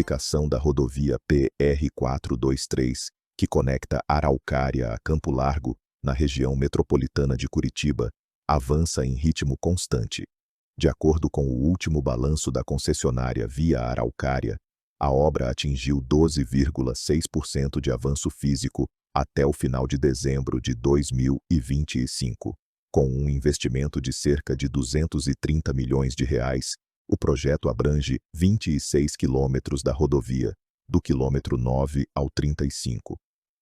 duplicação da rodovia PR-423, que conecta Araucária a Campo Largo, na região metropolitana de Curitiba, avança em ritmo constante. De acordo com o último balanço da concessionária Via Araucária, a obra atingiu 12,6% de avanço físico até o final de dezembro de 2025. Com um investimento de cerca de R$ 230 milhões, o projeto abrange 26 quilômetros da rodovia, do quilômetro 9 ao 35.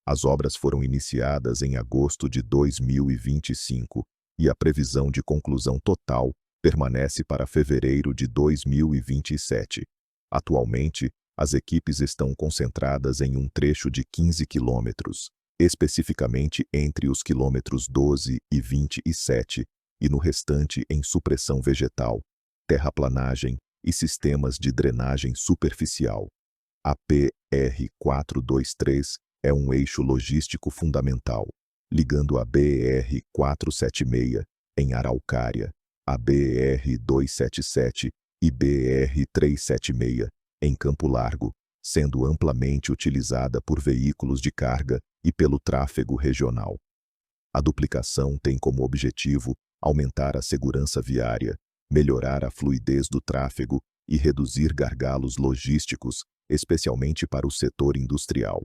As obras foram iniciadas em agosto de 2025 e a previsão de conclusão total permanece para fevereiro de 2027. Atualmente, as equipes estão concentradas em um trecho de 15 quilômetros, especificamente entre os quilômetros 12 e 27, e no restante em supressão vegetal, terraplanagem e sistemas de drenagem superficial. A PR-423 é um eixo logístico fundamental, ligando a BR-476, em Araucária, a BR-277 e BR-376, em Campo Largo, sendo amplamente utilizada por veículos de carga e pelo tráfego regional. A duplicação tem como objetivo aumentar a segurança viária, melhorar a fluidez do tráfego e reduzir gargalos logísticos, especialmente para o setor industrial.